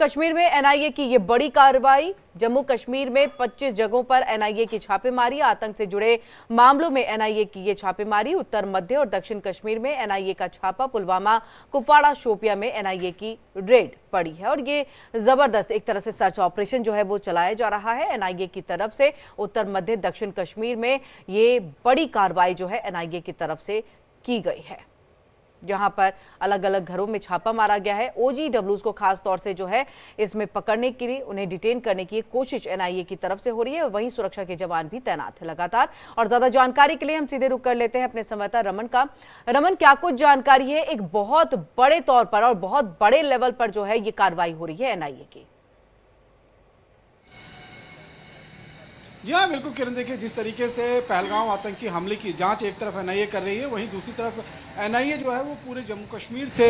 कश्मीर में एनआईए की ये बड़ी कार्रवाई। जम्मू कश्मीर में 25 जगहों पर एनआईए की छापेमारी। आतंक से जुड़े मामलों में एनआईए की ये छापेमारी। उत्तर, मध्य और दक्षिण कश्मीर में एनआईए का छापा। पुलवामा, कुपवाड़ा, शोपियां में एनआईए की रेड पड़ी है और ये जबरदस्त एक तरह से सर्च ऑपरेशन जो है वो चलाया जा रहा है एनआईए की तरफ से। उत्तर, मध्य, दक्षिण कश्मीर में ये बड़ी कार्रवाई जो है एनआईए की तरफ से की गई है, जहां पर अलग अलग घरों में छापा मारा गया है। ओजीडब्ल्यूज को खास तौर से जो है इसमें पकड़ने के लिए, उन्हें डिटेन करने की कोशिश एनआईए की तरफ से हो रही है। वहीं सुरक्षा के जवान भी तैनात है लगातार। और ज्यादा जानकारी के लिए हम सीधे रुक कर लेते हैं अपने संवाददाता रमन का। रमन, क्या कुछ जानकारी है? एक बहुत बड़े तौर पर और बहुत बड़े लेवल पर जो है ये कार्रवाई हो रही है एनआईए की। जी हाँ, बिल्कुल किरण, देखिए जिस तरीके से पहलगाम आतंकी हमले की जांच एक तरफ एनआईए कर रही है, वहीं दूसरी तरफ एनआईए जो है वो पूरे जम्मू कश्मीर से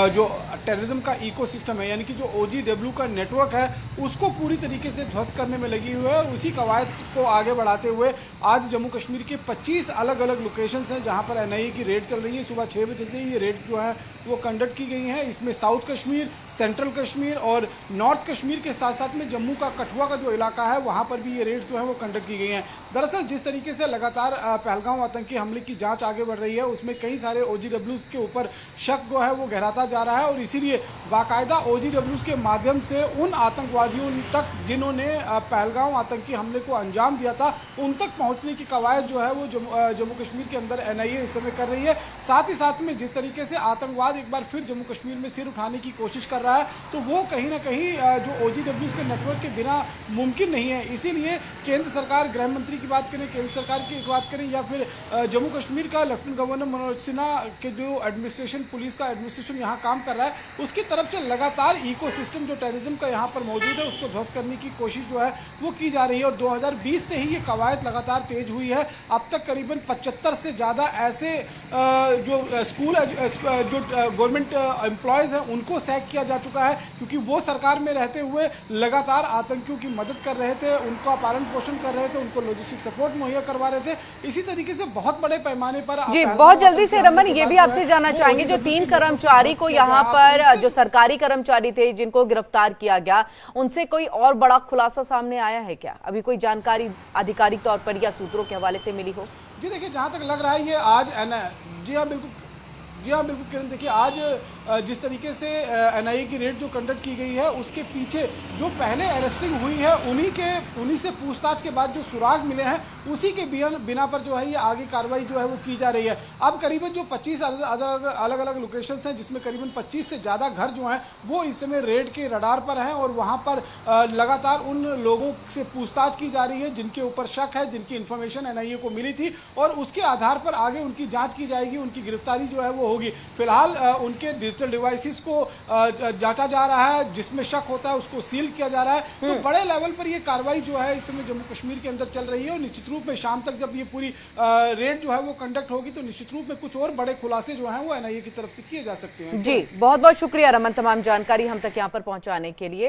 जो टेररिज्म का इकोसिस्टम है, यानी कि जो ओजीडब्ल्यू का नेटवर्क है, उसको पूरी तरीके से ध्वस्त करने में लगी हुई है। और उसी कवायद को आगे बढ़ाते हुए आज जम्मू कश्मीर के 25 अलग अलग लोकेशन हैं जहाँ पर एनआईए की रेड चल रही है। सुबह 6 बजे से ये रेड जो है वो कंडक्ट की गई है। इसमें साउथ कश्मीर, सेंट्रल कश्मीर और नॉर्थ कश्मीर के साथ साथ में जम्मू का कठुआ का जो इलाका है वहाँ पर भी ये रेड जो है वो कंडक्ट की गई हैं। दरअसल जिस तरीके से लगातार पहलगाम आतंकी हमले की जांच आगे बढ़ रही है, उसमें कई सारे ओजीडब्ल्यूज के ऊपर शक जो है वो गहराता जा रहा है और इसीलिए बाकायदा ओजीडब्ल्यूज के माध्यम से उन आतंकवादियों तक जिन्होंने पहलगाम आतंकी हमले को अंजाम दिया था, उन तक पहुंचने की कवायद जो है वो जम्मू कश्मीर के अंदर एनआईए इस समय कर रही है। साथ ही साथ में जिस तरीके से आतंकवाद एक बार फिर जम्मू कश्मीर में सिर उठाने की कोशिश कर रहा है, तो वो कहीं ना कहीं जो ओजीडब्ल्यूज के नेटवर्क के बिना मुमकिन नहीं है। इसीलिए केंद्र सरकार, गृह मंत्री की बात करें, केंद्र सरकार की बात करें, या फिर जम्मू कश्मीर का लेफ्टिनेंट गवर्नर मनोज सिन्हा के जो एडमिनिस्ट्रेशन, पुलिस का एडमिनिस्ट्रेशन यहाँ काम कर रहा है, उसकी तरफ से लगातार इकोसिस्टम जो टेररिज्म का यहाँ पर मौजूद है उसको ध्वस्त करने की कोशिश जो है वो की जा रही है। और 2020 से ही ये कवायद लगातार तेज हुई है। अब तक करीबन 75 से ज़्यादा ऐसे जो स्कूल जो गवर्नमेंट एम्प्लॉयज़ हैं उनको सैक किया जा चुका है, क्योंकि वो सरकार में रहते हुए लगातार आतंकियों की मदद कर रहे थे, उनका पालन पोषण कर रहे थे, उनको लॉजिस्टिक सपोर्ट मुहैया करवा रहे थे। इसी तरीके से बहुत बड़े पैमाने पर जी, बहुत जल्दी से रमन ये भी आपसे जानना चाहेंगे, जो 3 कर्मचारी को यहाँ पर, जो सरकारी कर्मचारी थे जिनको गिरफ्तार किया गया, उनसे कोई और बड़ा खुलासा सामने आया है क्या? अभी कोई जानकारी आधिकारिक तौर पर या सूत्रों के हवाले से मिली हो? जी देखिए, जहाँ तक लग रहा है ये आज जी हाँ बिल्कुल किरण, देखिए आज जिस तरीके से एनआईए की रेड जो कंडक्ट की गई है उसके पीछे जो पहले अरेस्टिंग हुई है उन्हीं से पूछताछ के बाद जो सुराग मिले हैं उसी के बिना पर जो है ये आगे कार्रवाई जो है वो की जा रही है। अब करीबन जो 25 अलग अलग लोकेशंस हैं, जिसमें करीबन 25 से ज़्यादा घर जो हैं वो इस समय रेड के रडार पर हैं और वहाँ पर लगातार उन लोगों से पूछताछ की जा रही है जिनके ऊपर शक है, जिनकी इन्फॉर्मेशन एनआईए को मिली थी, और उसके आधार पर आगे उनकी जाँच की जाएगी, उनकी गिरफ्तारी जो है वो होगी। फिलहाल उनके डिजिटल डिवाइसेस को जांचा जा रहा है, जिसमें शक होता है उसको सील किया जा रहा है। तो बड़े लेवल पर ये कार्रवाई जो है इस समय जम्मू कश्मीर के अंदर चल रही है और निश्चित रूप में शाम तक जब ये पूरी रेड जो है वो कंडक्ट होगी तो निश्चित रूप में कुछ और बड़े खुलासे जो हैं वो एनआईए की तरफ से किए जा सकते हैं। जी, बहुत बहुत शुक्रिया रमन, तमाम जानकारी हम तक यहाँ पर पहुंचाने के लिए।